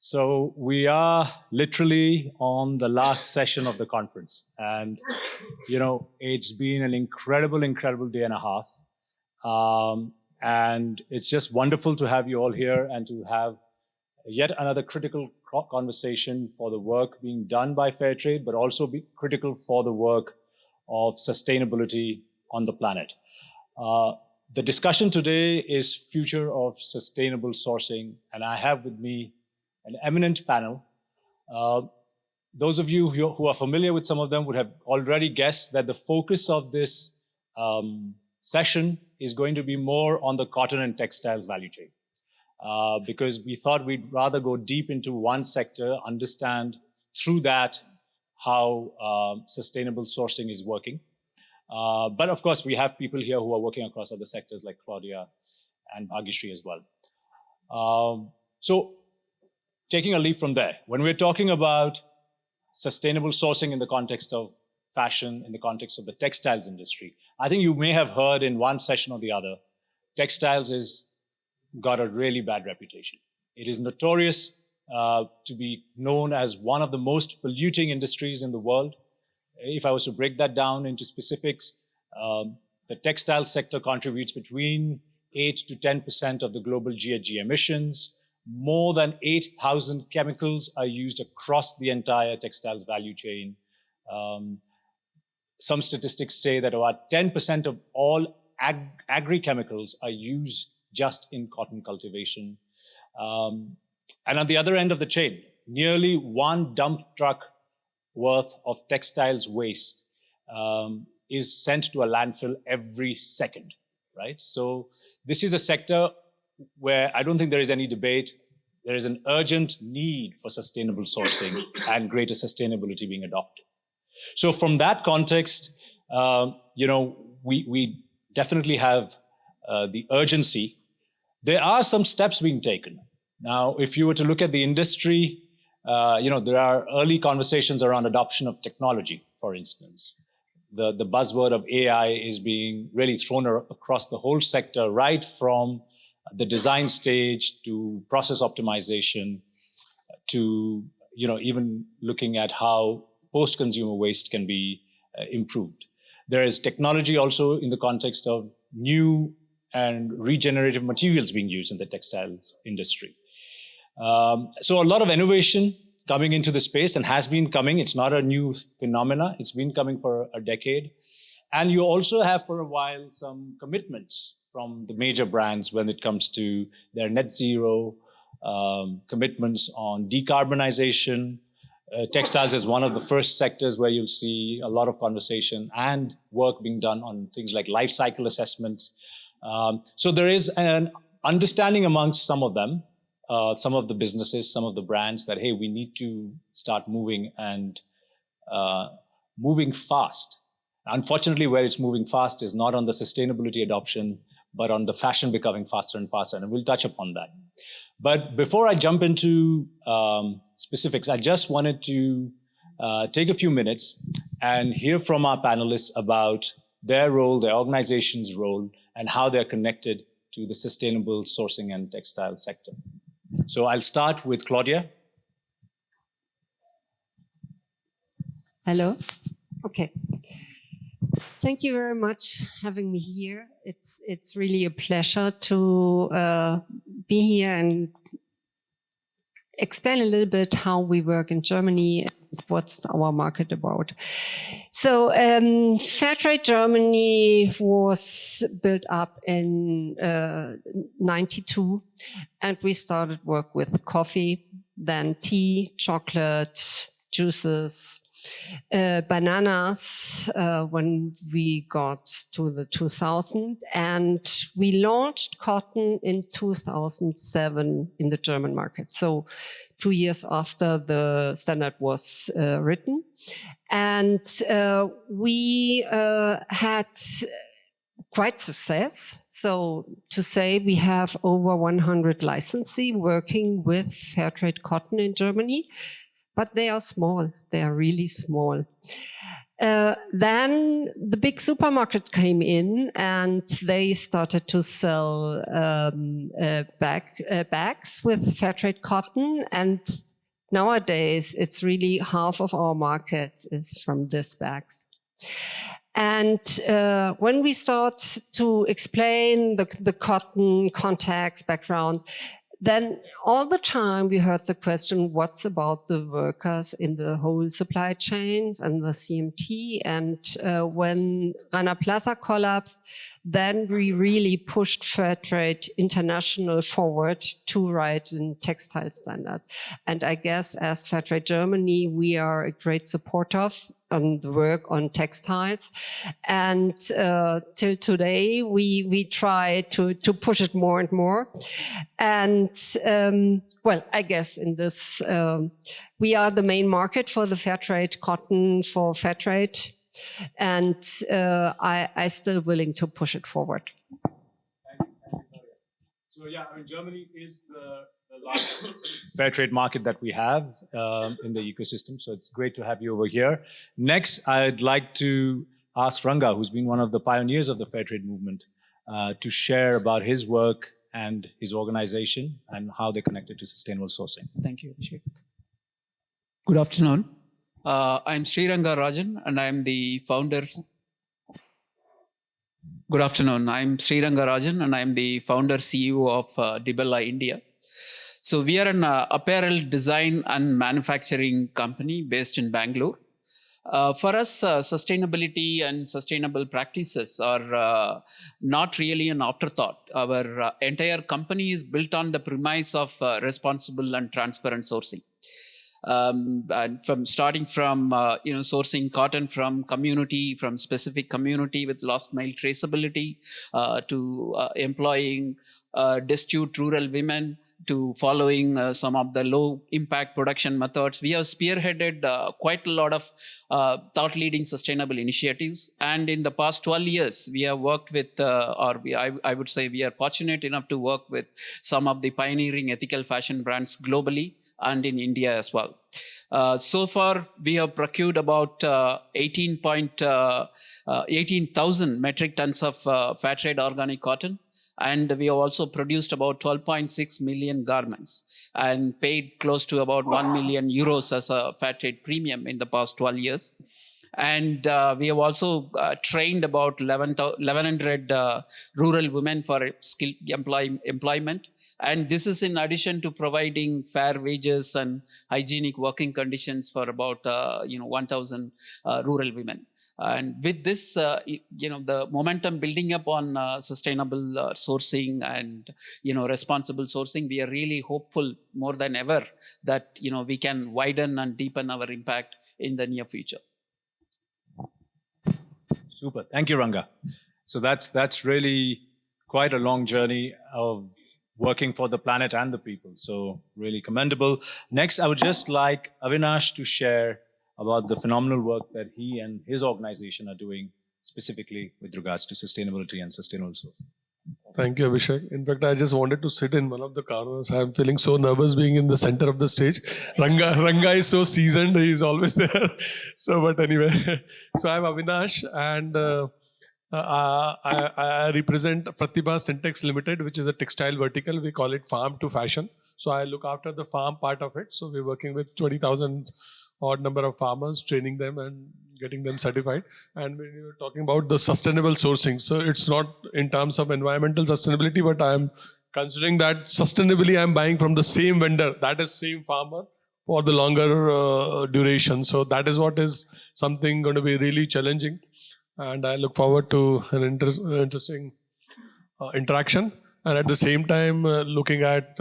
So we are literally on the last session of the conference. And, it's been an incredible day and a half. And it's just wonderful to have you all here and to have yet another critical conversation for the work being done by Fairtrade, but also be critical for the work of sustainability on the planet. The discussion today is future of sustainable sourcing, and I have with me an eminent panel. Those of you who are familiar with some of them would have already guessed that the focus of this session is going to be more on the cotton and textiles value chain. Because we thought we'd rather go deep into one sector, understand through that how sustainable sourcing is working. But of course, we have people here who are working across other sectors like Claudia and Bhagyashree as well. So taking a leap from there, when we're talking about sustainable sourcing in the context of fashion, in the context of the textiles industry, I think you may have heard in one session or the other, textiles is got a really bad reputation. It is notorious to be known as one of the most polluting industries in the world. If I was to break that down into specifics, the textile sector contributes between 8 to 10% of the global GHG emissions. More than 8,000 chemicals are used across the entire textiles value chain. Some statistics say that about 10% of all agri-chemicals are used just in cotton cultivation. And on the other end of the chain, nearly one dump truck worth of textiles waste is sent to a landfill every second, right? So this is a sector where I don't think there is any debate. There is an urgent need for sustainable sourcing and greater sustainability being adopted. So from that context, we definitely have the urgency. There are some steps being taken. Now, if you were to look at the industry, there are early conversations around adoption of technology, for instance. The buzzword of AI is being really thrown across the whole sector, right from the design stage to process optimization to, even looking at how post-consumer waste can be improved. There is technology also in the context of new and regenerative materials being used in the textiles industry. So a lot of innovation coming into the space and has been coming. It's not a new phenomena. It's been coming for a decade. And you also have for a while some commitments from the major brands when it comes to their net zero commitments on decarbonization. Textiles is one of the first sectors where you'll see a lot of conversation and work being done on things like life cycle assessments. So there is an understanding amongst some of them, some of the businesses, some of the brands that, hey, we need to start moving and moving fast. Unfortunately, where it's moving fast is not on the sustainability adoption, but on the fashion becoming faster and faster. And we'll touch upon that. But before I jump into specifics, I just wanted to take a few minutes and hear from our panelists about their role, their organization's role, and how they're connected to the sustainable sourcing and textile sector. So I'll start with Claudia. Hello. Okay. Thank you very much for having me here. It's really a pleasure to be here and explain a little bit how we work in Germany and what's our market about. So Fairtrade Germany was built up in 92, and we started work with coffee, then tea, chocolate, juices, bananas when we got to the 2000, and we launched cotton in 2007 in the German market. So 2 years after the standard was written. And we had quite success. So to say we have over 100 licensees working with Fairtrade cotton in Germany. But they are small, they are really small. Then the big supermarkets came in and they started to sell bags with Fairtrade cotton. And nowadays, it's really half of our market is from these bags. And when we start to explain the cotton context, background, then all the time we heard the question, what's about the workers in the whole supply chains and the CMT? And when Rana Plaza collapsed, then we really pushed Fairtrade International forward to write a textile standard. And I guess as Fairtrade Germany, we are a great supporter of on the work on textiles. And till today, we try to push it more and more. And well, I guess in this, we are the main market for the Fairtrade cotton for Fairtrade. And I still willing to push it forward. Thank you. So yeah, I mean, Germany is the largest Fairtrade market that we have in the ecosystem. So it's great to have you over here. Next, I'd like to ask Ranga, who's been one of the pioneers of the Fairtrade movement, to share about his work and his organization and how they're connected to sustainable sourcing. Thank you, Abhishek. Good afternoon. I'm Sreeranga Rajan, and I'm the founder. Good afternoon. I'm Sreeranga Rajan, and I'm the founder CEO of Dibella India. So we are an apparel design and manufacturing company based in Bangalore. For us, sustainability and sustainable practices are not really an afterthought. Our entire company is built on the premise of responsible and transparent sourcing. And starting from sourcing cotton from community, from specific community with last mile traceability, to employing destitute rural women, to following some of the low impact production methods. We have spearheaded quite a lot of thought leading sustainable initiatives. And in the past 12 years, we have worked with, I would say we are fortunate enough to work with some of the pioneering ethical fashion brands globally and in India as well. So far, we have procured about 18,000 metric tons of Fairtrade organic cotton. And we have also produced about 12.6 million garments and paid close to about 1 million euros as a Fairtrade premium in the past 12 years. And we have also trained about 1,100 rural women for skill employment. And this is in addition to providing fair wages and hygienic working conditions for about 1,000 rural women. And with this, the momentum building up on sustainable sourcing and responsible sourcing, we are really hopeful more than ever that we can widen and deepen our impact in the near future. Super, thank you, Ranga. So that's really quite a long journey of working for the planet and the people. So really commendable. Next, I would just like Avinash to share about the phenomenal work that he and his organization are doing specifically with regards to sustainability and sustainable sourcing. Thank you, Abhishek. In fact, I just wanted to sit in one of the corners. I'm feeling so nervous being in the center of the stage. Ranga is so seasoned. He's always there. So, but anyway, so I'm Avinash, and I represent Pratibha Syntex Limited, which is a textile vertical. We call it farm to fashion. So I look after the farm part of it. So we're working with 20,000 odd number of farmers, training them and getting them certified. And when you're talking about the sustainable sourcing, so it's not in terms of environmental sustainability, but I'm considering that sustainably I'm buying from the same vendor, that is same farmer, for the longer duration. So that is what is something going to be really challenging. And I look forward to an interesting interaction. And at the same time, looking at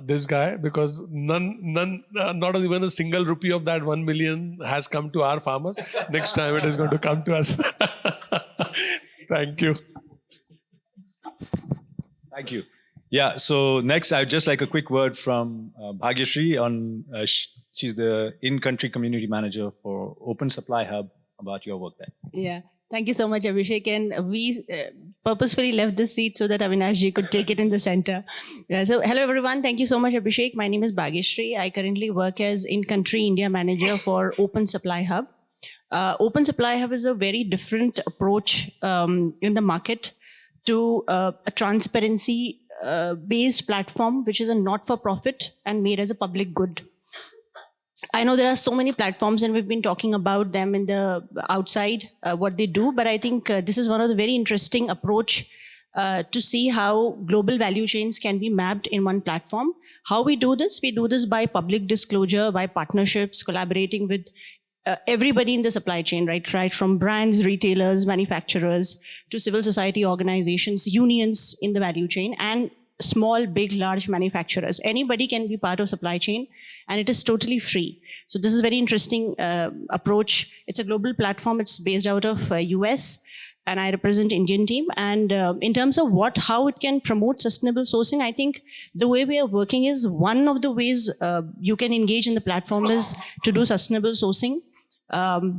this guy, because not even a single rupee of that 1 million has come to our farmers. Next time it is going to come to us. Thank you. Thank you. Yeah, so next I'd just like a quick word from Bhagyashree on, she's the in-country community manager for Open Supply Hub, about your work there. Yeah. Thank you so much, Abhishek. And we purposefully left this seat so that Avinash could take it in the center. So hello, everyone. Thank you so much, Abhishek. My name is Bhagyashree. I currently work as in-country India manager for Open Supply Hub. Open Supply Hub is a very different approach in the market to a transparency based platform, which is a not-for-profit and made as a public good. I know there are so many platforms and we've been talking about them in the outside, what they do, but I think this is one of the very interesting approach to see how global value chains can be mapped in one platform. How we do this by public disclosure, by partnerships, collaborating with everybody in the supply chain, right from brands, retailers, manufacturers, to civil society organizations, unions in the value chain, and small, big, large manufacturers. Anybody can be part of supply chain, and it is totally free. So this is a very interesting approach. It's a global platform. It's based out of US, and I represent Indian team. And in terms of how it can promote sustainable sourcing, I think the way we are working is one of the ways you can engage in the platform is to do sustainable sourcing.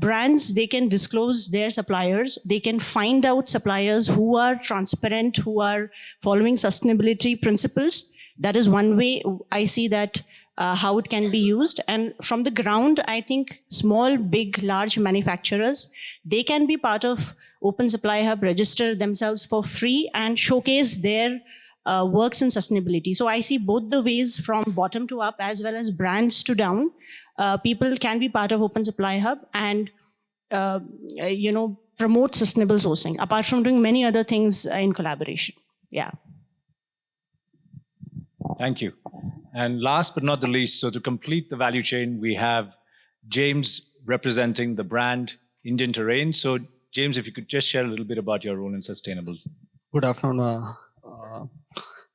Brands, they can disclose their suppliers. They can find out suppliers who are transparent, who are following sustainability principles. That is one way I see that how it can be used. And from the ground, I think small, big, large manufacturers, they can be part of Open Supply Hub, register themselves for free and showcase their works in sustainability. So I see both the ways, from bottom to up as well as brands to down. People can be part of Open Supply Hub and promote sustainable sourcing, apart from doing many other things in collaboration. Yeah. Thank you. And last but not the least, so to complete the value chain, we have James representing the brand Indian Terrain. So James, if you could just share a little bit about your role in Sustainable. Good afternoon.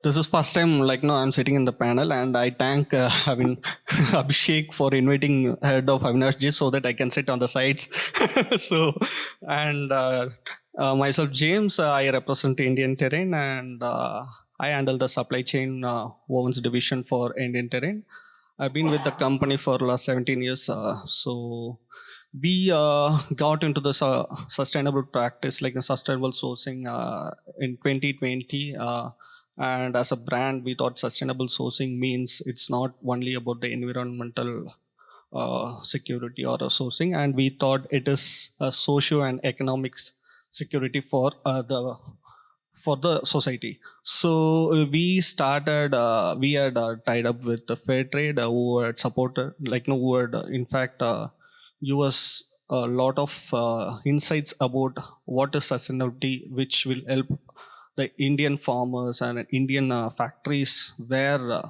This is first time I'm sitting in the panel, and I thank Abhishek for inviting head of Avinash ji so that I can sit on the sides. Myself James, I represent Indian Terrain, and I handle the supply chain wovens division for Indian Terrain. I've been with the company for the last 17 years. So we got into the sustainable practice, like the sustainable sourcing in 2020. And as a brand, we thought sustainable sourcing means it's not only about the environmental security or sourcing, and we thought it is a socio and economics security for the society. So we started. We had tied up with the Fairtrade, who had supported, who had in fact give us a lot of insights about what is sustainability, which will help the Indian farmers and Indian factories, where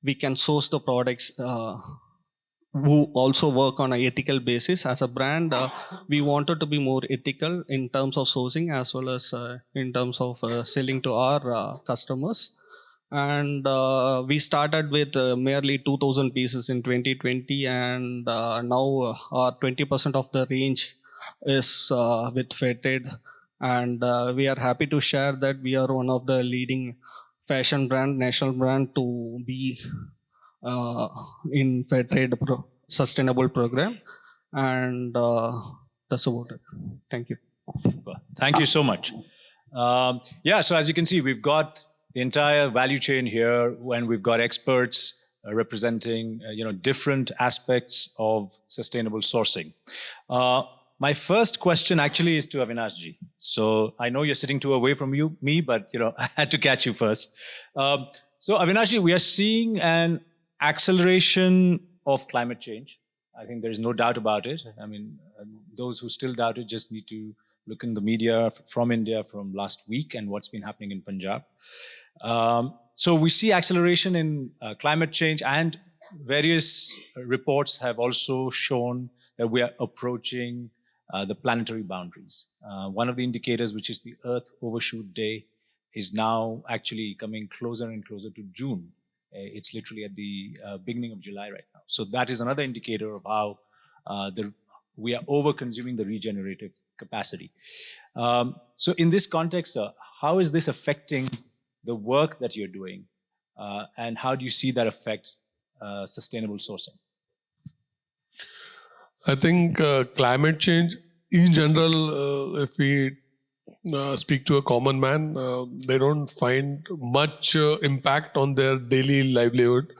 we can source the products who also work on an ethical basis. As a brand, we wanted to be more ethical in terms of sourcing as well as in terms of selling to our customers. And we started with merely 2,000 pieces in 2020, and now our 20% of the range is with Fairtrade. And we are happy to share that we are one of the leading fashion brand, national brand, to be in Fairtrade sustainable program. And that's about it. Thank you. Thank you so much. So as you can see, we've got the entire value chain here, and we've got experts representing different aspects of sustainable sourcing. My first question actually is to Avinash ji. So I know you're sitting too away from me, but I had to catch you first. So Avinash ji, we are seeing an acceleration of climate change. I think there is no doubt about it. I mean, those who still doubt it just need to look in the media from India from last week and what's been happening in Punjab. So we see acceleration in climate change, and various reports have also shown that we are approaching the planetary boundaries. One of the indicators, which is the Earth Overshoot Day, is now actually coming closer and closer to June. It's literally at the beginning of July right now. So that is another indicator of how we are over-consuming the regenerative capacity. So in this context, how is this affecting the work that you're doing? And how do you see that affect sustainable sourcing? I think climate change in general, if we speak to a common man, they don't find much impact on their daily livelihood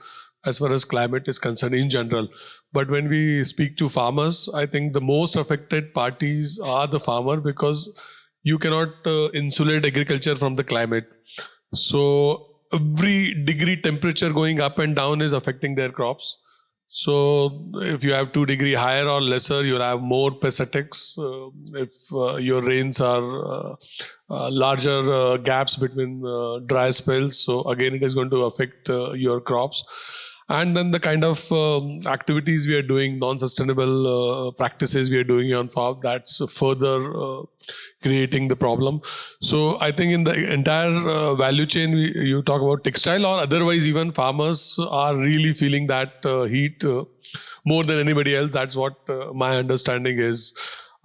as far as climate is concerned in general. But when we speak to farmers, I think the most affected parties are the farmer, because you cannot insulate agriculture from the climate. So every degree temperature going up and down is affecting their crops. So if you have 2 degree higher or lesser, you'll have more pesetics. If your rains are larger gaps between dry spells, so again it is going to affect your crops. And then the kind of activities we are doing, non-sustainable practices we are doing on farm, that's further creating the problem. So I think in the entire value chain, you talk about textile or otherwise, even farmers are really feeling that heat more than anybody else. That's what my understanding is.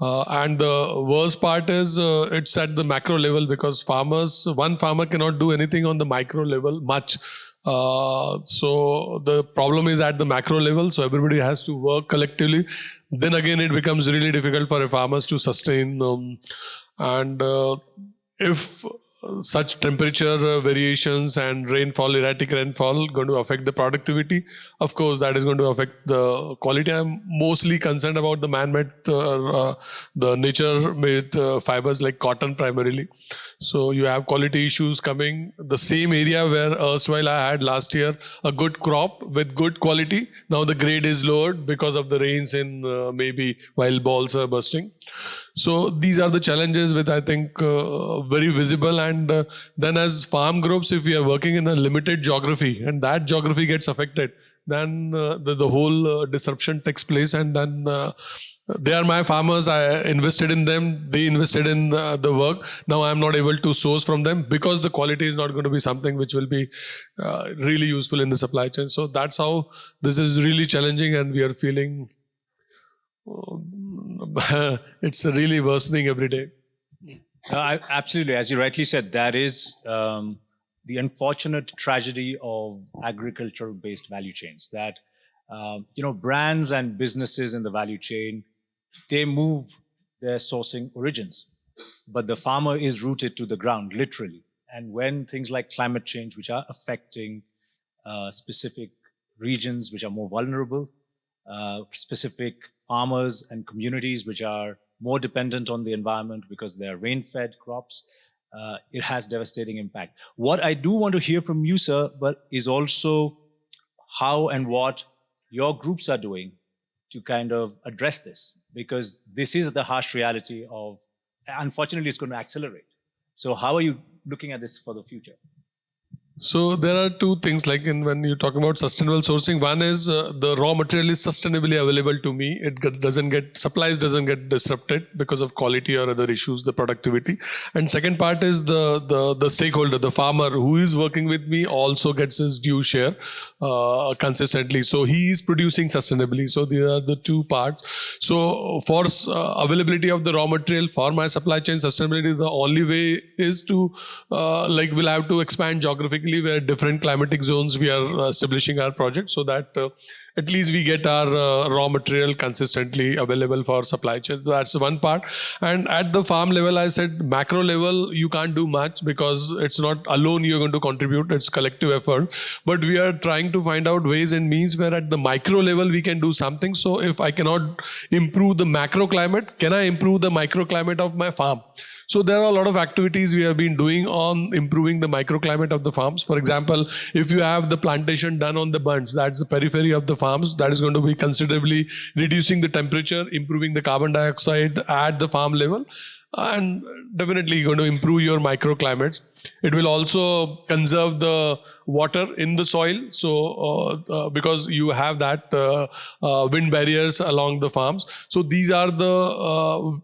And the worst part is it's at the macro level, because one farmer cannot do anything on the micro level much. So the problem is at the macro level, so everybody has to work collectively. Then again, it becomes really difficult for farmers to sustain. If such temperature variations and erratic rainfall going to affect the productivity, of course that is going to affect the quality. I'm mostly concerned about the man-made, the nature-made fibers like cotton primarily. So you have quality issues coming. The same area where erstwhile I had last year a good crop with good quality, now the grade is lowered because of the rains in maybe while balls are bursting. So these are the challenges with, I think, very visible. And then as farm groups, if we are working in a limited geography and that geography gets affected, then the whole disruption takes place. And then they are my farmers. I invested in them. They invested in the work. Now I'm not able to source from them because the quality is not going to be something which will be really useful in the supply chain. So that's how this is really challenging, and we are feeling it's really worsening every day. Absolutely. As you rightly said, that is the unfortunate tragedy of agricultural-based value chains, that brands and businesses in the value chain, they move their sourcing origins, but the farmer is rooted to the ground, literally. And when things like climate change, which are affecting specific regions which are more vulnerable, specific farmers and communities which are more dependent on the environment because they are rain-fed crops, it has devastating impact. What I do want to hear from you, sir, but is also how and what your groups are doing to kind of address this, because this is the harsh reality of, unfortunately, it's going to accelerate. So how are you looking at this for the future? So there are two things, like when you talk about sustainable sourcing, one is the raw material is sustainably available to me. Supplies doesn't get disrupted because of quality or other issues, the productivity. And second part is the stakeholder, the farmer who is working with me also gets his due share consistently. So he is producing sustainably. So these are the two parts. So for availability of the raw material for my supply chain sustainability, the only way is to we'll have to expand geographically where different climatic zones we are establishing our project, so that at least we get our raw material consistently available for supply chain. That's one part. And at the farm level, I said macro level, you can't do much because it's not alone you're going to contribute, it's collective effort. But we are trying to find out ways and means where at the micro level we can do something. So if I cannot improve the macro climate, can I improve the microclimate of my farm? So there are a lot of activities we have been doing on improving the microclimate of the farms. For example, if you have the plantation done on the bunds, that's the periphery of the farms, that is going to be considerably reducing the temperature, improving the carbon dioxide at the farm level, and definitely going to improve your microclimates. It will also conserve the water in the soil. So because you have that wind barriers along the farms. So these are the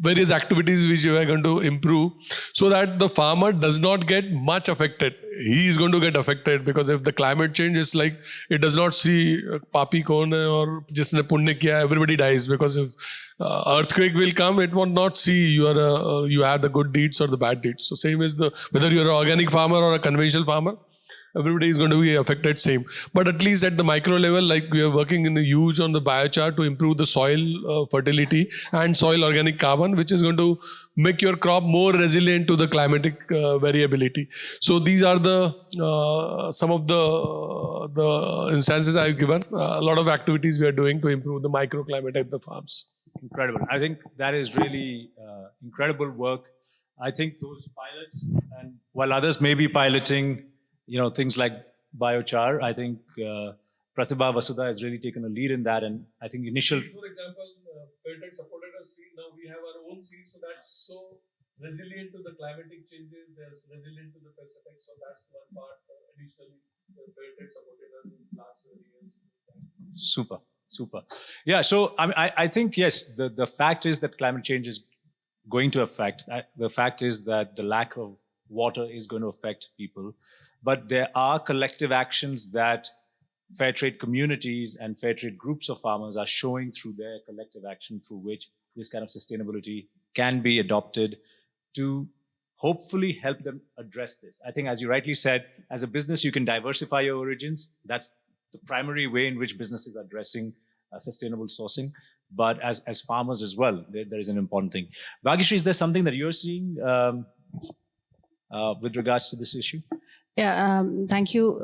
various activities which we are going to improve so that the farmer does not get much affected. He is going to get affected because if the climate change is like, it does not see papi kaun hai or jisne punya kiya, everybody dies, because if earthquake will come, it will not see you have the good deeds or the bad deeds. So same is whether you're an organic farmer or a conventional farmer, everybody is going to be affected same. But at least at the micro level, like we are working in the huge on the biochar to improve the soil fertility and soil organic carbon, which is going to make your crop more resilient to the climatic variability. So these are the some of the instances I've given. A lot of activities we are doing to improve the microclimate at the farms. Incredible. I think that is really incredible work. I think those pilots, and while others may be piloting, things like biochar, I think Pratibha, Vasudha has really taken a lead in that. And I think initial... For example, Fairtrade supported us seed. Now we have our own seed, so that's so resilient to the climatic changes. There's resilient to the pest effects. So that's one part. Additionally, Fairtrade supported us in the last 7 years. Super. Yeah, so I think, yes, the fact is that climate change is going to affect. The fact is that the lack of water is going to affect people. But there are collective actions that Fairtrade communities and Fairtrade groups of farmers are showing through their collective action, through which this kind of sustainability can be adopted to hopefully help them address this. I think, as you rightly said, as a business, you can diversify your origins. That's the primary way in which businesses are addressing sustainable sourcing. But as farmers as well, there is an important thing. Bhagyashree, is there something that you're seeing with regards to this issue? Yeah, thank you,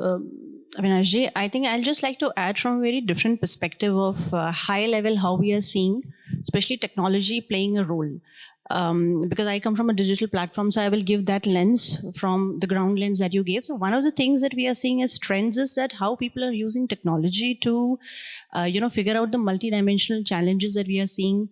Avinash. I think I'll just like to add from a very different perspective of high level how we are seeing, especially technology playing a role. Because I come from a digital platform, so I will give that lens from the ground lens that you gave. So one of the things that we are seeing as trends is that how people are using technology to, figure out the multidimensional challenges that we are seeing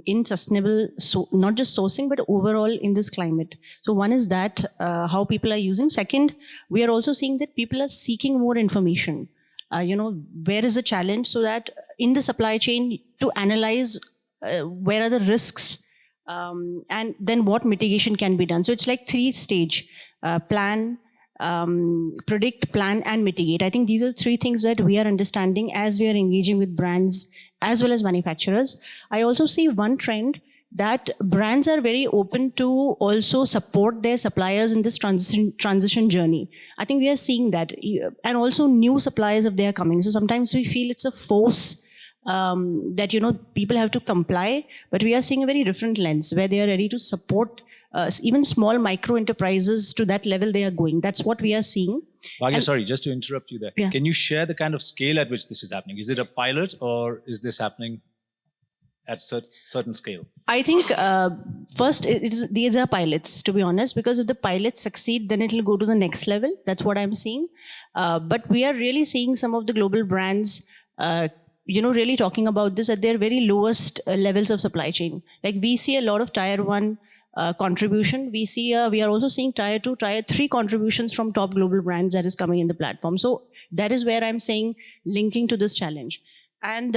in sustainable, not just sourcing, but overall in this climate. So one is that how people are using. Second, we are also seeing that people are seeking more information. Where is the challenge, so that in the supply chain to analyze where are the risks, and then what mitigation can be done. So it's like 3 stage: plan, predict, plan, and mitigate. I think these are 3 things that we are understanding as we are engaging with brands as well as manufacturers. I also see one trend that brands are very open to also support their suppliers in this transition journey. I think we are seeing that, and also new suppliers if they are coming. So sometimes we feel it's a force that people have to comply, but we are seeing a very different lens where they are ready to support even small micro enterprises to that level they are going. That's what we are seeing. Bhagya, sorry, just to interrupt you there. Yeah. Can you share the kind of scale at which this is happening? Is it a pilot, or is this happening at certain scale? I think first these are pilots, to be honest, because if the pilots succeed, then it will go to the next level. That's what I'm seeing. But we are really seeing some of the global brands really talking about this at their very lowest levels of supply chain. Like we see a lot of tier 1 contribution. We are also seeing tier 2, tier 3 contributions from top global brands that is coming in the platform. So that is where I'm saying linking to this challenge. And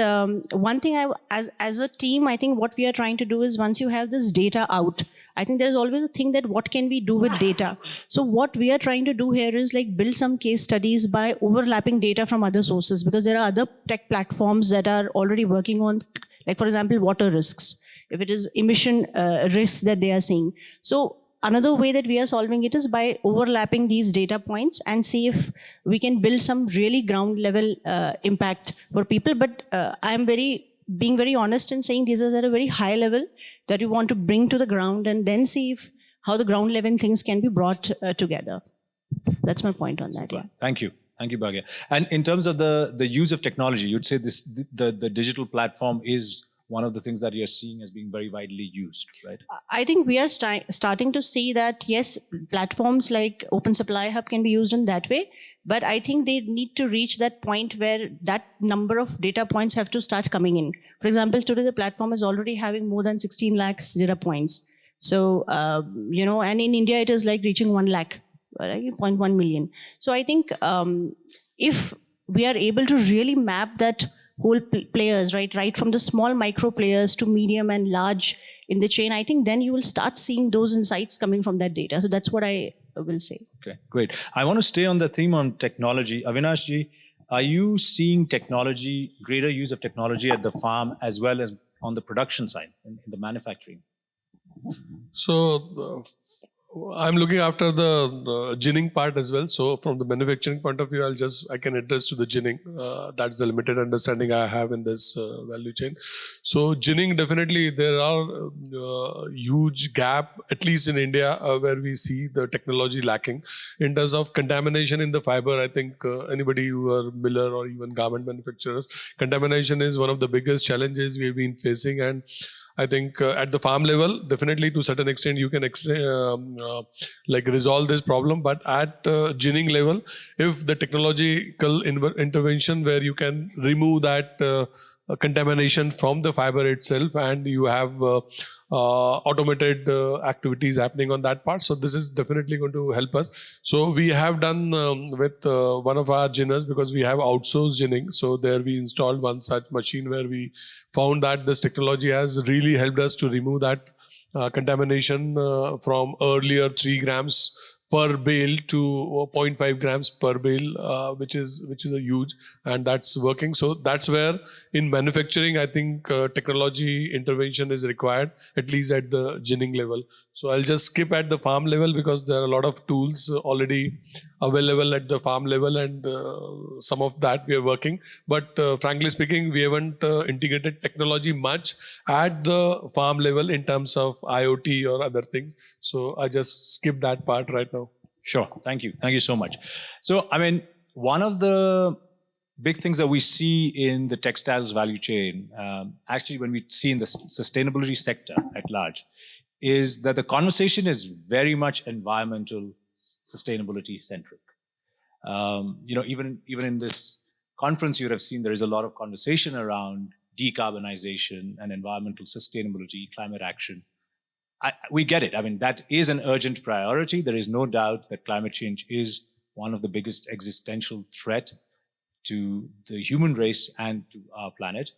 one thing as a team, I think what we are trying to do is, once you have this data out, I think there's always a thing that what can we do with data. So what we are trying to do here is like build some case studies by overlapping data from other sources, because there are other tech platforms that are already working on, like for example, water risks, if it is emission risks that they are seeing. So another way that we are solving it is by overlapping these data points and see if we can build some really ground level impact for people. But I'm being very honest in saying these are at a very high level that we want to bring to the ground, and then see how the ground level things can be brought together. That's my point on that. Yeah. Thank you, Bhagya. And in terms of the use of technology, you'd say the digital platform is one of the things that you're seeing as being very widely used, right? I think we are starting to see that, yes, platforms like Open Supply Hub can be used in that way, but I think they need to reach that point where that number of data points have to start coming in. For example, today the platform is already having more than 16 lakhs data points. So, and in India it is like reaching 1 lakh, like 0.1 million. So I think if we are able to really map that whole players, right from the small micro players to medium and large in the chain, I think then you will start seeing those insights coming from that data. So that's what I will say. Okay, great. I want to stay on the theme on technology. Avinash ji, are you seeing greater use of technology at the farm as well as on the production side, in the manufacturing? So I'm looking after the ginning part as well. So from the manufacturing point of view, I can address to the ginning. That's the limited understanding I have in this value chain. So ginning, definitely there are huge gap, at least in India, where we see the technology lacking. In terms of contamination in the fiber, I think anybody who are miller or even garment manufacturers, contamination is one of the biggest challenges we've been facing. And I think at the farm level, definitely to a certain extent, you can like resolve this problem. But at ginning level, if the technological intervention where you can remove that contamination from the fiber itself, and you have automated activities happening on that part. So this is definitely going to help us. So we have done with one of our ginners, because we have outsourced ginning. So there we installed one such machine where we found that this technology has really helped us to remove that contamination from earlier 3 grams per bale to 0.5 grams per bale, which is a huge, and that's working. So that's where in manufacturing, I think technology intervention is required, at least at the ginning level. So I'll just skip at the farm level, because there are a lot of tools already available at the farm level, and some of that we are working. But frankly speaking, we haven't integrated technology much at the farm level in terms of IoT or other things. So I just skip that part right now. Sure. Thank you. Thank you so much. So, I mean, one of the big things that we see in the textiles value chain, actually, when we see in the sustainability sector at large, is that the conversation is very much environmental sustainability centric. Even in this conference, you would have seen there is a lot of conversation around decarbonization and environmental sustainability, climate action. We get it. I mean, that is an urgent priority. There is no doubt that climate change is one of the biggest existential threat to the human race and to our planet.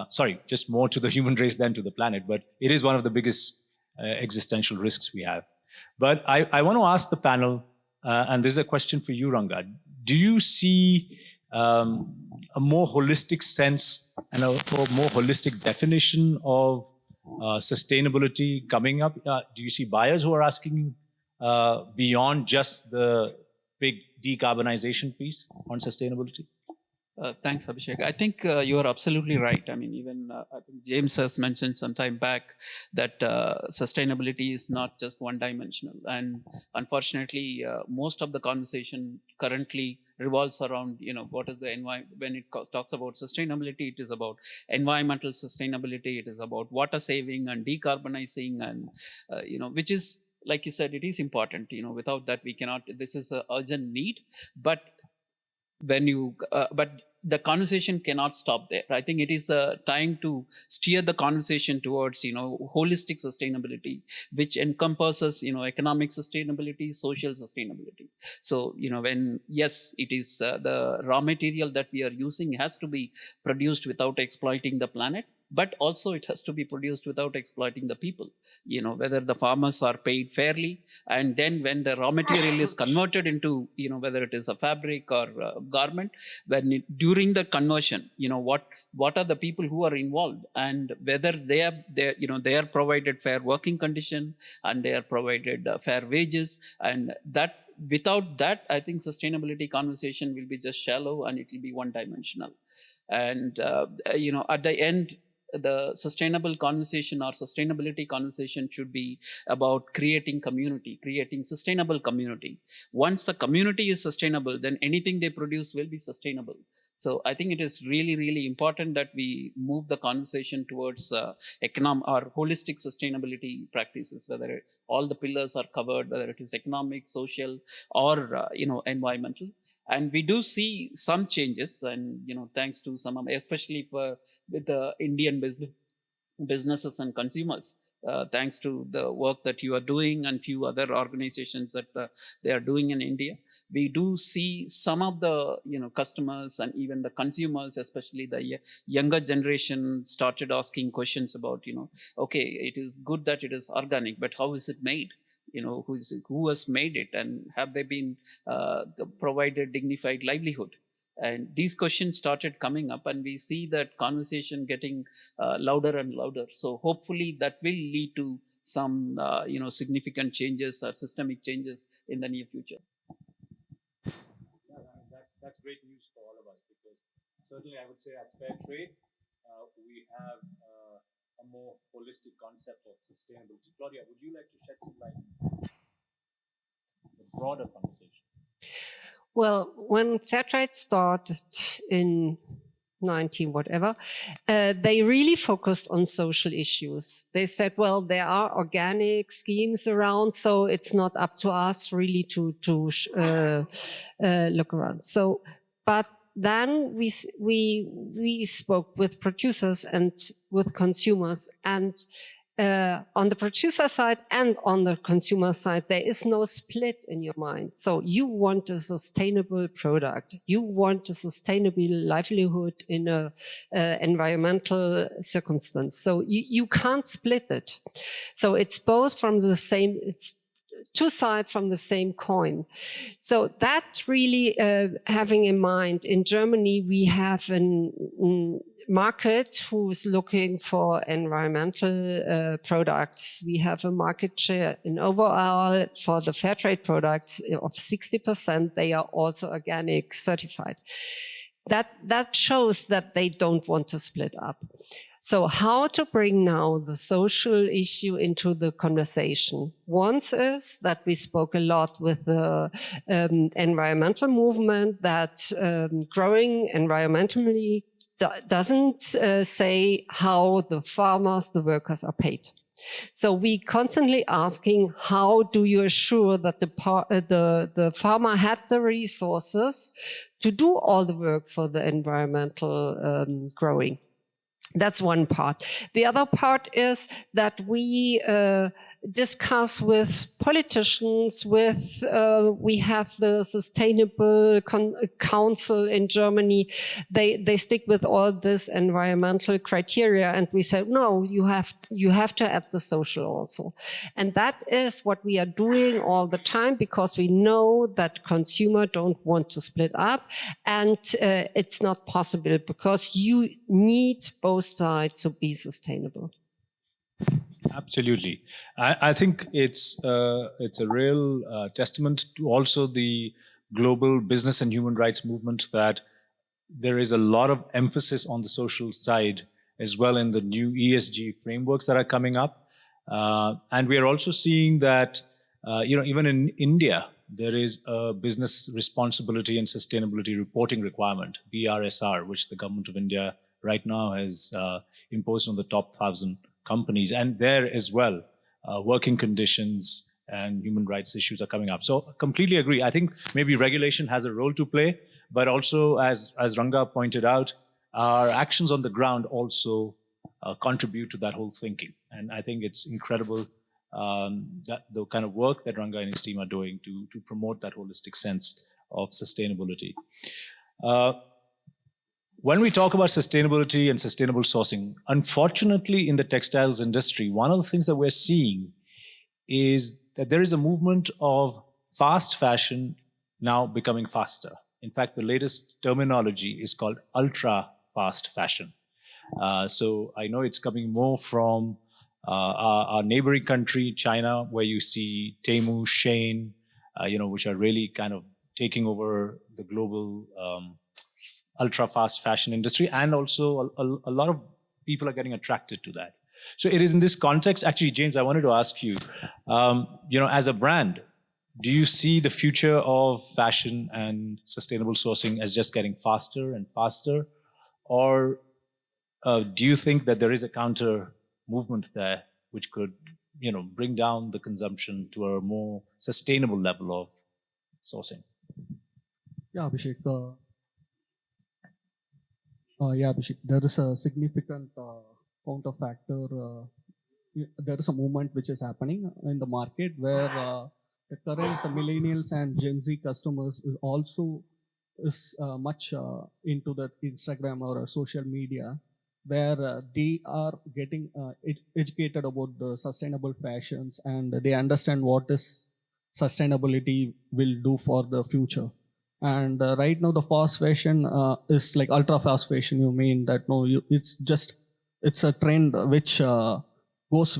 Sorry, just more to the human race than to the planet, but it is one of the biggest existential risks we have. But I want to ask the panel, and this is a question for you, Ranga. Do you see a more holistic sense and a more holistic definition of sustainability coming up? Do you see buyers who are asking beyond just the big decarbonization piece on sustainability? Thanks, Abhishek. I think you are absolutely right. I mean, even I think James has mentioned some time back that sustainability is not just one-dimensional. And unfortunately, most of the conversation currently revolves around, what is the environment. When it talks about sustainability, it is about environmental sustainability. It is about water saving and decarbonizing, and which is, like you said, it is important. Without that, we cannot. This is an urgent need, but but the conversation cannot stop there. I think it is time to steer the conversation towards, holistic sustainability, which encompasses, economic sustainability, social sustainability. So, when, yes, it is the raw material that we are using has to be produced without exploiting the planet, but also it has to be produced without exploiting the people, whether the farmers are paid fairly. And then when the raw material is converted into, whether it is a fabric or a garment, during the conversion, what are the people who are involved, and whether they are provided fair working condition, and they are provided fair wages. And that, without that, I think sustainability conversation will be just shallow, and it will be one-dimensional. And at the end, the sustainable conversation or sustainability conversation should be about creating community, creating sustainable community. Once the community is sustainable, then anything they produce will be sustainable. So I think it is really, really important that we move the conversation towards economic or holistic sustainability practices, whether all the pillars are covered, whether it is economic, social, or environmental. And we do see some changes, and thanks to some, especially with the Indian businesses and consumers, thanks to the work that you are doing and few other organizations that they are doing in India, we do see some of the customers and even the consumers, especially the younger generation, started asking questions about okay, it is good that it is organic, but how is it made? Who has made it, and have they been provided dignified livelihood? And these questions started coming up, and we see that conversation getting louder and louder. So hopefully that will lead to some significant changes or systemic changes in the near future. That's great news for all of us, because certainly I would say as Fairtrade, we have a more holistic concept of sustainability. Claudia, would you like to shed some light on the broader conversation? Well, when Fairtrade started in 19 whatever, they really focused on social issues. They said, well, there are organic schemes around, so it's not up to us really to look around. So, but then we spoke with producers and with consumers, and on the producer side and on the consumer side, there is no split in your mind. So you want a sustainable product. You want a sustainable livelihood in a environmental circumstance. So you can't split it. So it's both from the same, it's two sides from the same coin. So that's really having in mind. In Germany, we have a market who's looking for environmental products. We have a market share in overall for the Fairtrade products of 60%. They are also organic certified. That shows that they don't want to split up. So how to bring now the social issue into the conversation? Once is that we spoke a lot with the environmental movement, that growing environmentally doesn't say how the farmers, the workers are paid. So we constantly asking, how do you assure that the farmer has the resources to do all the work for the environmental growing? That's one part. The other part is that we discuss with politicians, we have the Sustainable Council in Germany. They stick with all this environmental criteria, and we said, no, you have to add the social also. And that is what we are doing all the time, because we know that consumers don't want to split up, and it's not possible because you need both sides to be sustainable. Absolutely. I think it's a real testament to also the global business and human rights movement that there is a lot of emphasis on the social side as well in the new ESG frameworks that are coming up. And we are also seeing that, even in India, there is a business responsibility and sustainability reporting requirement, BRSR, which the government of India right now has imposed on the top 1,000 companies, and there as well, working conditions and human rights issues are coming up. So completely agree. I think maybe regulation has a role to play, but also as Ranga pointed out, our actions on the ground also contribute to that whole thinking. And I think it's incredible that the kind of work that Ranga and his team are doing to promote that holistic sense of sustainability. When we talk about sustainability and sustainable sourcing, unfortunately in the textiles industry, one of the things that we're seeing is that there is a movement of fast fashion now becoming faster. In fact, the latest terminology is called ultra fast fashion. So I know it's coming more from our neighboring country, China, where you see Temu, Shein, which are really kind of taking over the global ultra fast fashion industry, and also a lot of people are getting attracted to that. So it is in this context, actually, James, I wanted to ask you, as a brand, do you see the future of fashion and sustainable sourcing as just getting faster and faster? Or do you think that there is a counter movement there which could, bring down the consumption to a more sustainable level of sourcing? Yeah, Abhishek. Abhishek, there is a significant counter factor. There is a movement which is happening in the market where the current millennials and Gen Z customers is also much into the Instagram or social media, where they are getting educated about the sustainable fashions, and they understand what is sustainability will do for the future. And right now the fast fashion is like ultra fast fashion. You mean that? No, it's a trend which goes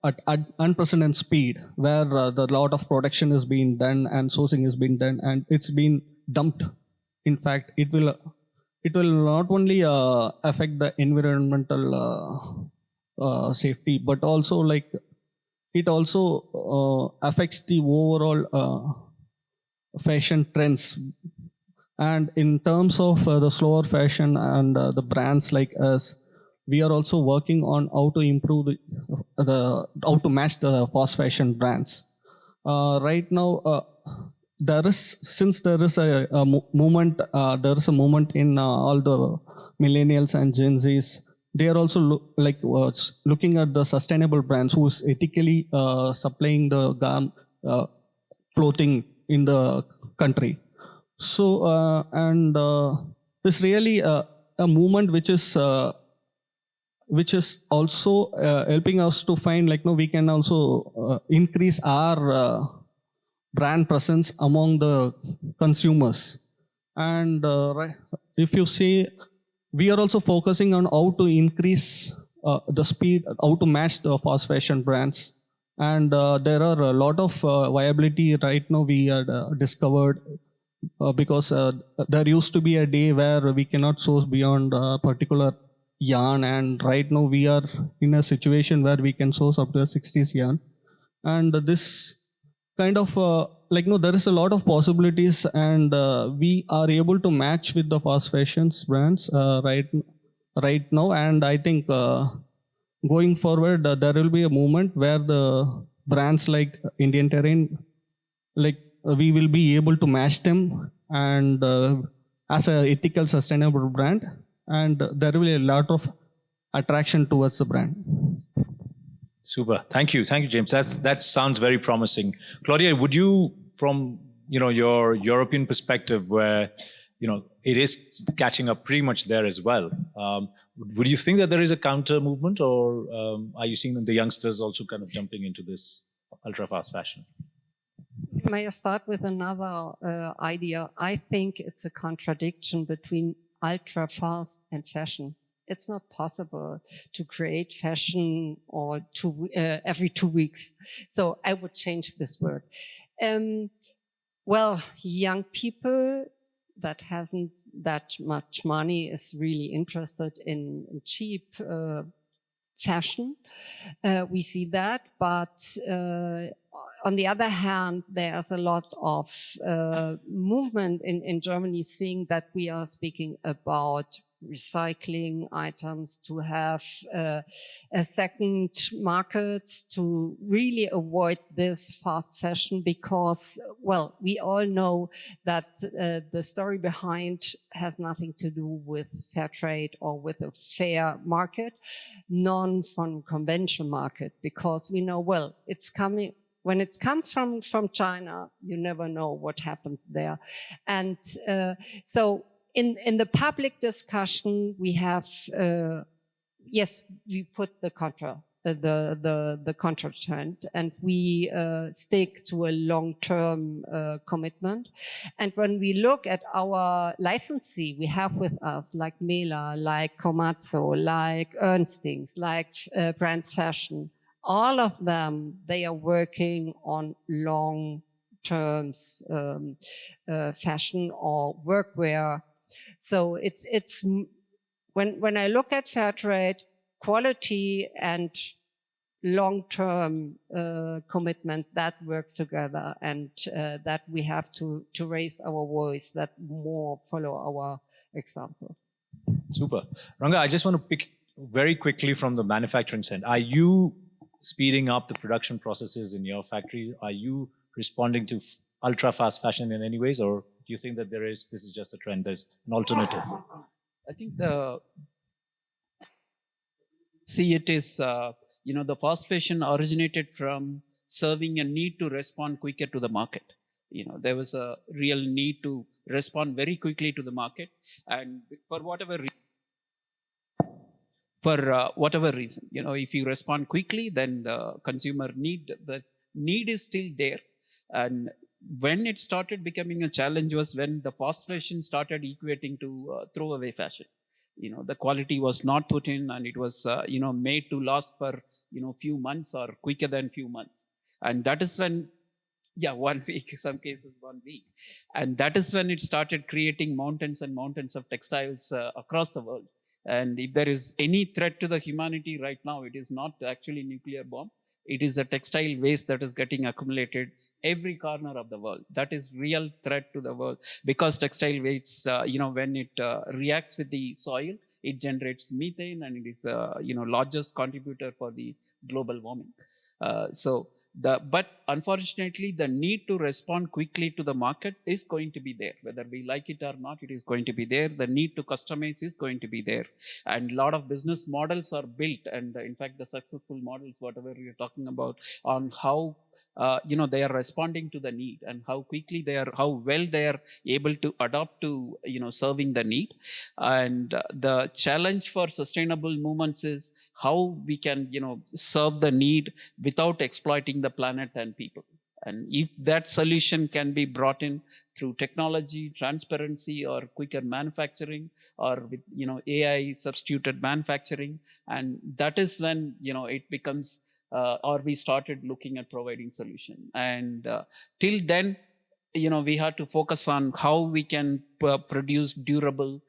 at unprecedented speed, where the lot of production is being done and sourcing is being done, and it's been dumped. In fact, it will not only affect the environmental safety, but also like it also affects the overall fashion trends. And in terms of the slower fashion and the brands like us, we are also working on how to improve how to match the fast fashion brands. Right now, there is a movement in all the millennials and Gen Zs. They are also looking at the sustainable brands who is ethically supplying the clothing in the country. So it's really a movement which is also helping us to find we can also increase our brand presence among the consumers. And if you see, we are also focusing on how to increase the speed, how to match the fast fashion brands. And there are a lot of viability right now we had discovered. Because there used to be a day where we cannot source beyond a particular yarn, and right now we are in a situation where we can source up to a 60s yarn. And this kind of there is a lot of possibilities, and we are able to match with the fast fashions brands right now. And I think going forward there will be a movement where the brands like Indian Terrain, we will be able to match them and as a ethical, sustainable brand, and there will be a lot of attraction towards the brand. Super. Thank you, James. That sounds very promising. Claudia, would you, from your European perspective, where it is catching up pretty much there as well, would you think that there is a counter movement, or are you seeing the youngsters also kind of jumping into this ultra fast fashion? May I start with another idea? I think it's a contradiction between ultra fast and fashion. It's not possible to create fashion or every 2 weeks. So I would change this word. Well, young people that hasn't that much money is really interested in cheap fashion. We see that, but on the other hand, there's a lot of movement in Germany, seeing that we are speaking about recycling items, to have a second market, to really avoid this fast fashion, because, well, we all know that the story behind has nothing to do with fair trade or with a fair market, none from conventional market, because we know, well, it's coming. When it comes from China, you never know what happens there. And so in the public discussion, we have, yes, we put the contract, and we stick to a long-term commitment. And when we look at our licensee we have with us, like Mela, like Komatsu, like Ernstings, like Brands Fashion, all of them, they are working on long terms fashion or workwear. So it's when I look at Fairtrade, quality and long-term commitment, that works together, and that we have to raise our voice, that more follow our example. Super. Ranga, I just want to pick very quickly from the manufacturing side. Are you speeding up the production processes in your factory? Are you responding to ultra fast fashion in any ways, or do you think that this is just a trend, there's an alternative? I think the fast fashion originated from serving a need to respond quicker to the market. There was a real need to respond very quickly to the market, and for whatever reason, if you respond quickly, then the consumer the need is still there. And when it started becoming a challenge was when the fast fashion started equating to throwaway fashion. The quality was not put in, and it was made to last for few months or quicker than few months. And that is when, 1 week, some cases 1 week. And that is when it started creating mountains and mountains of textiles across the world. And if there is any threat to the humanity right now, it is not actually nuclear bomb. It is a textile waste that is getting accumulated every corner of the world. That is real threat to the world, because textile waste, when it reacts with the soil, it generates methane, and it is, largest contributor for the global warming. But unfortunately, the need to respond quickly to the market is going to be there. Whether we like it or not, it is going to be there. The need to customize is going to be there. And a lot of business models are built. And in fact, the successful models, whatever you're talking about, on how they are responding to the need, and how well they are able to adapt to, serving the need. And the challenge for sustainable movements is how we can, serve the need without exploiting the planet and people. And if that solution can be brought in through technology, transparency, or quicker manufacturing, or with, AI substituted manufacturing, and that is when, it becomes, or we started looking at providing solution. And till then, we had to focus on how we can produce durable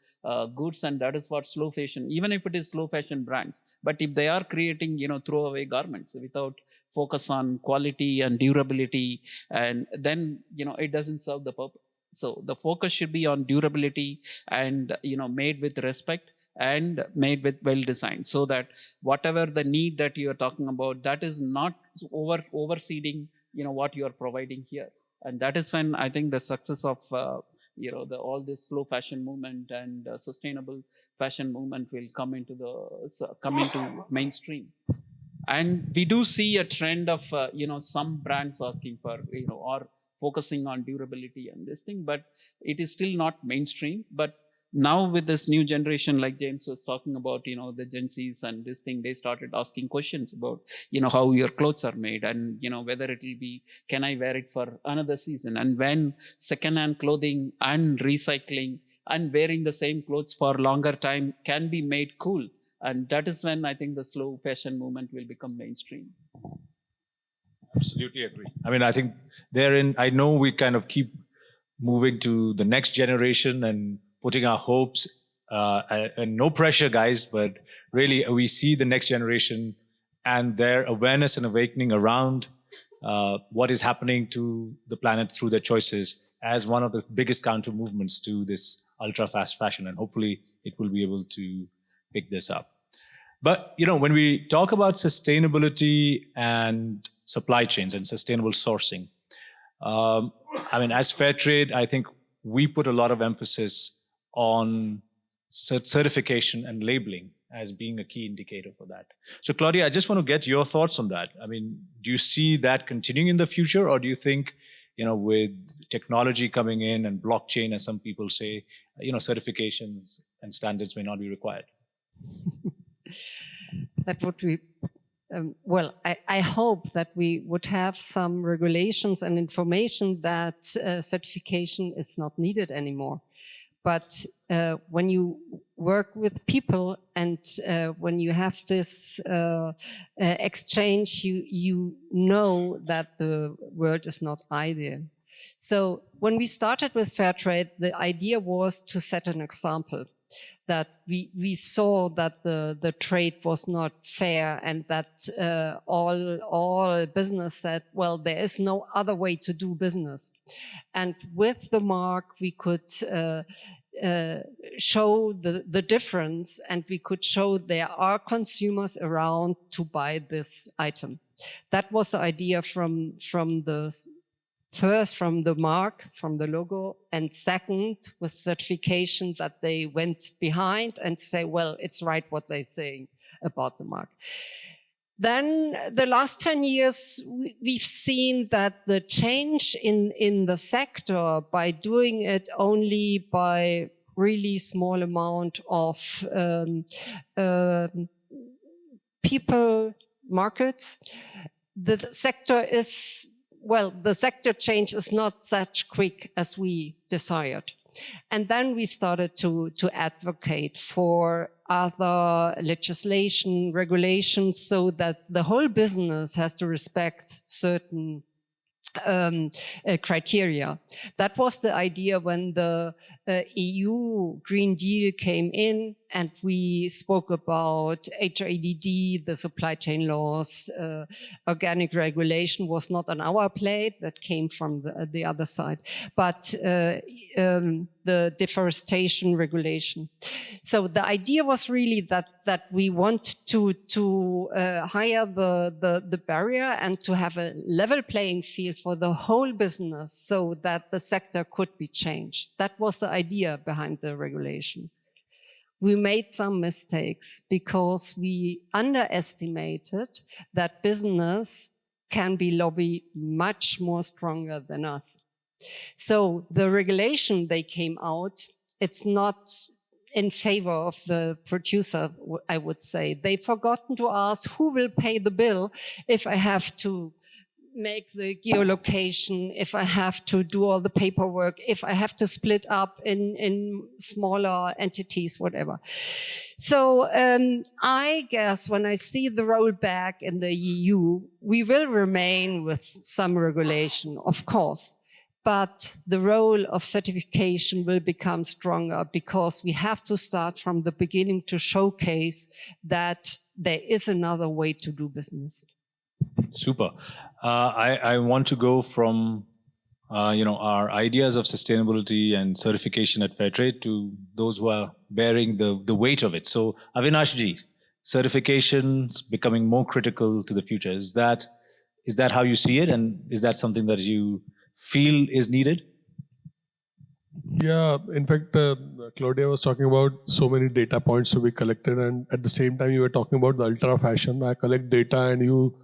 goods, and that is what slow fashion, even if it is slow fashion brands, but if they are creating, throwaway garments without focus on quality and durability, and then, it doesn't serve the purpose. So the focus should be on durability, and, made with respect, and made with well designed, so that whatever the need that you are talking about, that is not overseeding, what you are providing here. And that is when I think the success of all this slow fashion movement and sustainable fashion movement will come into mainstream. And we do see a trend of some brands asking for, or focusing on durability and this thing, but it is still not mainstream. But now with this new generation, like James was talking about, the Gen Zs and this thing, they started asking questions about, how your clothes are made, and, whether it will be, can I wear it for another season? And when secondhand clothing and recycling and wearing the same clothes for longer time can be made cool. And that is when I think the slow fashion movement will become mainstream. Absolutely agree. I mean, I think I know we kind of keep moving to the next generation and putting our hopes, and no pressure, guys, but really we see the next generation and their awareness and awakening around what is happening to the planet through their choices as one of the biggest counter movements to this ultra fast fashion. And hopefully it will be able to pick this up. But, when we talk about sustainability and supply chains and sustainable sourcing, as Fairtrade, I think we put a lot of emphasis on certification and labeling as being a key indicator for that. So, Claudia, I just want to get your thoughts on that. I mean, do you see that continuing in the future, or do you think, with technology coming in and blockchain, as some people say, certifications and standards may not be required? That would be, I hope that we would have some regulations and information that certification is not needed anymore. But when you work with people, and when you have this exchange, you know that the world is not ideal. So when we started with Fairtrade, the idea was to set an example, that we saw that the trade was not fair, and that all business said, well, there is no other way to do business. And with the mark, we could show the difference, and we could show there are consumers around to buy this item. That was the idea from the mark, from the logo, and second, with certification, that they went behind and say, well, it's right what they say about the mark. Then the last 10 years, we've seen that the change in the sector, by doing it only by really small amount of people, markets, the sector change is not such quick as we desired. And then we started to advocate for other legislation, regulations, so that the whole business has to respect certain criteria. That was the idea when the EU Green Deal came in, and we spoke about HIDD, the supply chain laws, organic regulation was not on our plate, that came from the other side, but the deforestation regulation. So the idea was really that we want to higher the barrier and to have a level playing field for the whole business so that the sector could be changed. That was the idea behind the regulation. We made some mistakes because we underestimated that business can be lobby much more stronger than us. So the regulation they came out, it's not in favor of the producer, I would say. They've forgotten to ask who will pay the bill if I have to make the geolocation, if I have to do all the paperwork, if I have to split up in smaller entities, whatever. So I guess when I see the rollback in the EU, we will remain with some regulation, of course. But the role of certification will become stronger because we have to start from the beginning to showcase that there is another way to do business. Super. I want to go from our ideas of sustainability and certification at Fairtrade to those who are bearing the weight of it. So Avinash ji, certifications becoming more critical to the future. Is that how you see it, and is that something that you feel is needed? Yeah, in fact, Claudia was talking about so many data points to be collected, and at the same time you were talking about the ultra fashion. I collect data and you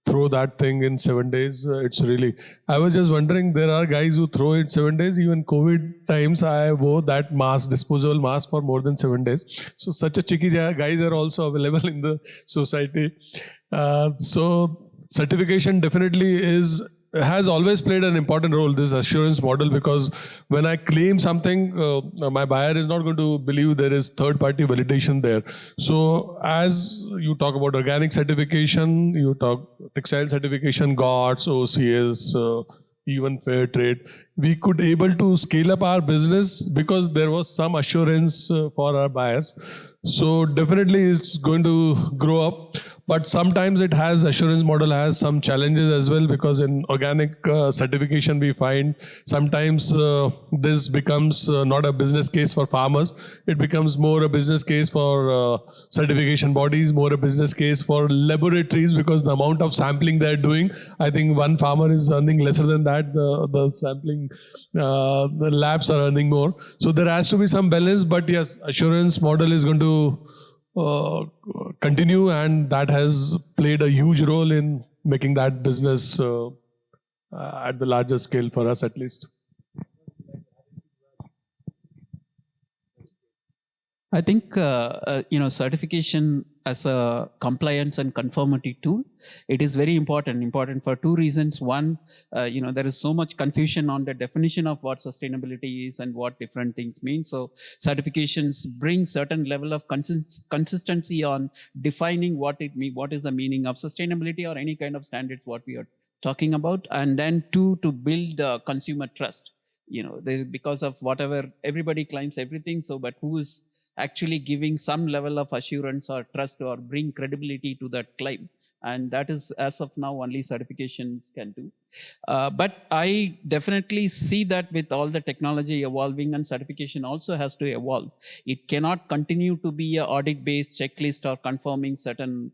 throw that thing in 7 days. It's really, I was just wondering, there are guys who throw it 7 days. Even COVID times, I wore that mask, disposable mask, for more than 7 days. So such a cheeky guys are also available in the society. So certification definitely has always played an important role, this assurance model, because when I claim something, my buyer is not going to believe there is third-party validation there. So as you talk about organic certification, you talk textile certification, GOTS, OCS, even Fairtrade, we could able to scale up our business because there was some assurance for our buyers. So definitely it's going to grow up. But sometimes it has, assurance model has some challenges as well, because in organic certification we find sometimes this becomes not a business case for farmers. It becomes more a business case for certification bodies, more a business case for laboratories, because the amount of sampling they're doing, I think one farmer is earning lesser than that. The sampling, the labs are earning more. So there has to be some balance, but yes, assurance model is going to continue, and that has played a huge role in making that business at the larger scale for us at least. I think certification as a compliance and conformity tool, it is very important for two reasons. One, there is so much confusion on the definition of what sustainability is and what different things mean. So certifications bring certain level of consistency on defining what is the meaning of sustainability or any kind of standards what we are talking about. And then two, to build consumer trust. Because of whatever, everybody claims everything. So, but who is actually giving some level of assurance or trust or bring credibility to that claim? And that is, as of now, only certifications can do. But I definitely see that with all the technology evolving, and certification also has to evolve. It cannot continue to be an audit-based checklist or confirming certain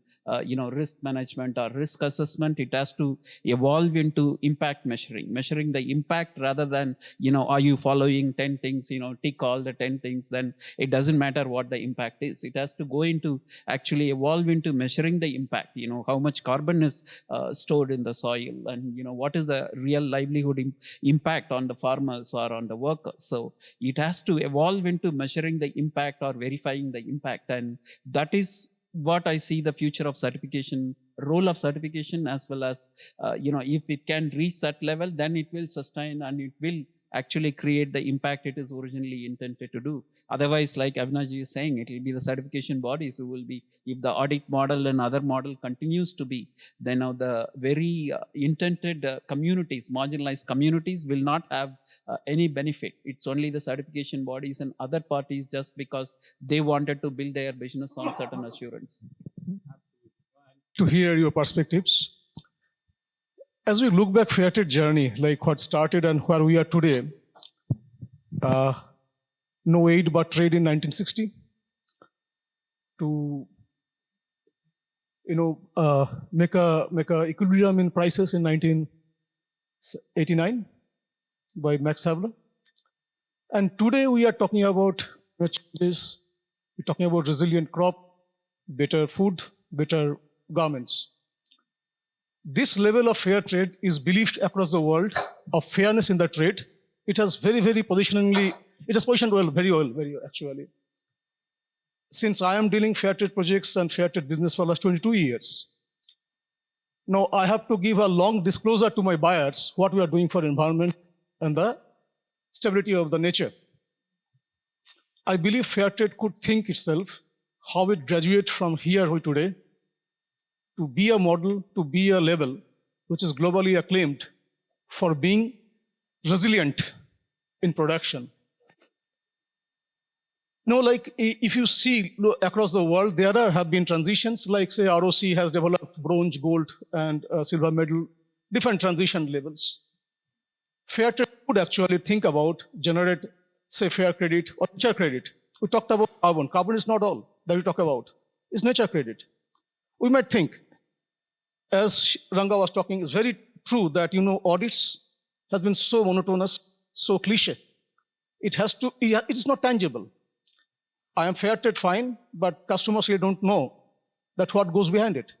risk management or risk assessment. It has to evolve into impact measuring the impact, rather than, are you following 10 things, tick all the 10 things, then it doesn't matter what the impact is. It has to go into, actually evolve into measuring the impact, how much carbon is stored in the soil, and, what is the real livelihood impact on the farmers or on the workers. So it has to evolve into measuring the impact or verifying the impact. And that is what I see the future of certification, role of certification, as well as, if it can reach that level, then it will sustain and it will actually create the impact it is originally intended to do. Otherwise, like Avinash is saying, it will be the certification bodies who will be, if the audit model and other model continues to be, then now the very intended communities, marginalized communities will not have any benefit. It's only the certification bodies and other parties just because they wanted to build their business on certain assurance. To hear your perspectives. As we look back Fairtrade journey, like what started and where we are today, no aid but trade in 1960 to make a equilibrium in prices in 1989 by Max Havelaar. And today we are talking about changes, we're talking about resilient crop, better food, better garments. This level of fair trade is believed across the world of fairness in the trade. It has very positioned well, very well, actually. Since I am dealing fair trade projects and fair trade business for the last 22 years, now I have to give a long disclosure to my buyers what we are doing for environment and the stability of the nature. I believe fair trade could think itself how it graduates from here today to be a model, to be a label which is globally acclaimed for being resilient in production. Like if you see across the world, there have been transitions, like say ROC has developed bronze, gold, and silver medal, different transition levels. Fair trade would actually think about generate, say, fair credit or nature credit. We talked about carbon. Carbon is not all that we talk about. It's nature credit. We might think, as Ranga was talking, it's very true that audits has been so monotonous, so cliche. It is not tangible. I am fair trade fine, but customers here don't know that what goes behind it.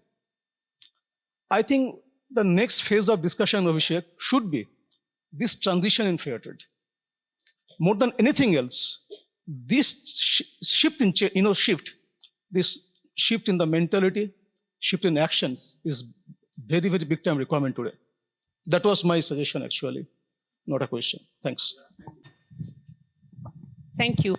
I think the next phase of discussion, Abhishek, should be this transition in fair trade. More than anything else, this shift in the mentality, shift in actions is very big time requirement today. That was my suggestion, actually, not a question. Thanks. Thank you.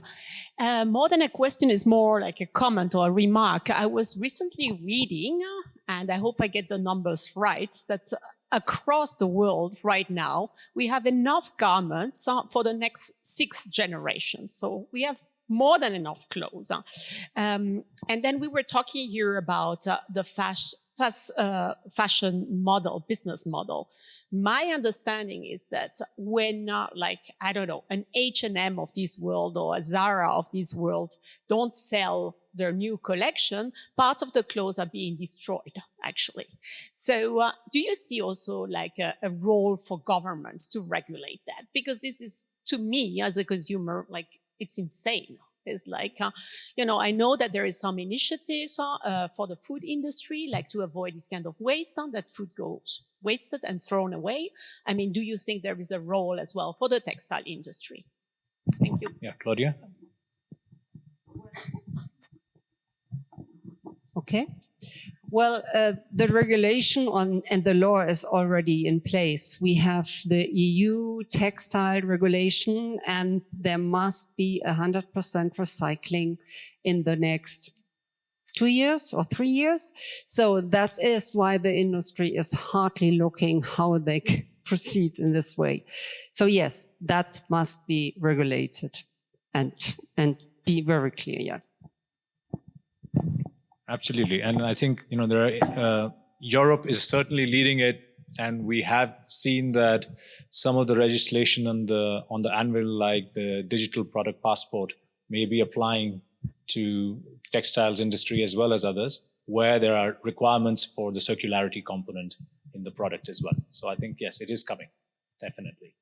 More than a question, is more like a comment or a remark. I was recently reading, and I hope I get the numbers right, that across the world right now, we have enough garments for the next 6 generations. So we have more than enough clothes. And then we were talking here about the fashion model, business model. My understanding is that when, I don't know, an H&M of this world or a Zara of this world don't sell their new collection, part of the clothes are being destroyed, actually. So do you see also like a role for governments to regulate that? Because this is, to me, as a consumer, like, it's insane. It's like, I know that there is some initiatives for the food industry, like to avoid this kind of waste, that food goes wasted and thrown away. I mean, do you think there is a role as well for the textile industry? Thank you. Yeah, Claudia. Okay. Well, the regulation and the law is already in place. We have the EU textile regulation, and there must be 100% recycling in the next 2 years or 3 years. So that is why the industry is hardly looking how they can proceed in this way. So yes, that must be regulated and be very clear, yeah. Absolutely. And I think, Europe is certainly leading it. And we have seen that some of the legislation on the anvil, like the digital product passport, may be applying to textiles industry as well as others, where there are requirements for the circularity component in the product as well. So I think, yes, it is coming, definitely.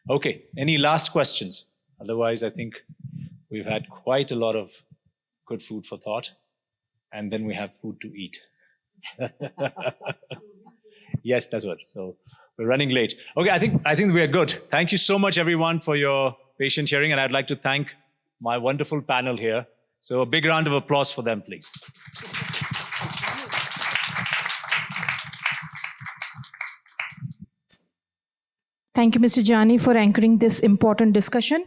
Okay, any last questions? Otherwise, I think we've had quite a lot of good food for thought. And then we have food to eat. Yes, that's what. So we're running late. Okay, I think we are good. Thank you so much, everyone, for your patient hearing. And I'd like to thank my wonderful panel here. So a big round of applause for them, please. Thank you, Mr. Jani, for anchoring this important discussion.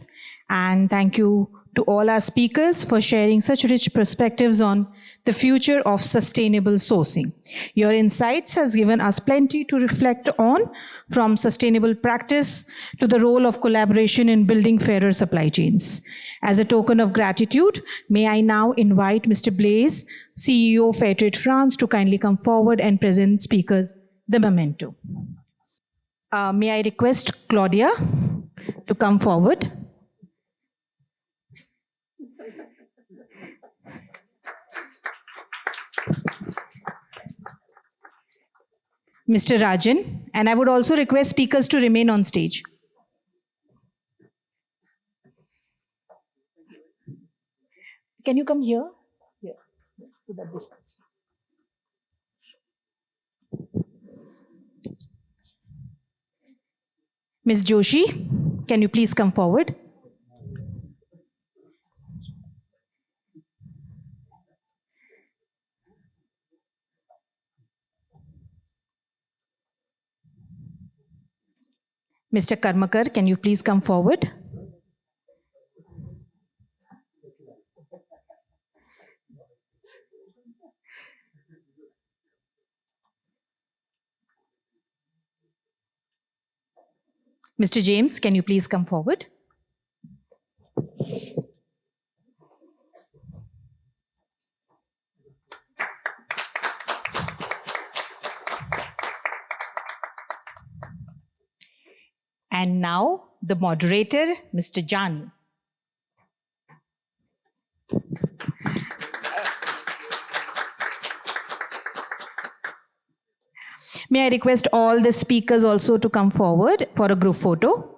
And thank you to all our speakers for sharing such rich perspectives on the future of sustainable sourcing. Your insights has given us plenty to reflect on, from sustainable practice to the role of collaboration in building fairer supply chains. As a token of gratitude, may I now invite Mr. Blaise, CEO Fairtrade France, to kindly come forward and present speakers the memento. May I request Claudia to come forward? Mr. Rajan, and I would also request speakers to remain on stage. Can you come here? Here, so that this comes. Ms. Joshi, can you please come forward? Mr. Karmakar, can you please come forward? Mr. James, can you please come forward? And now, the moderator, Mr. Jani. May I request all the speakers also to come forward for a group photo?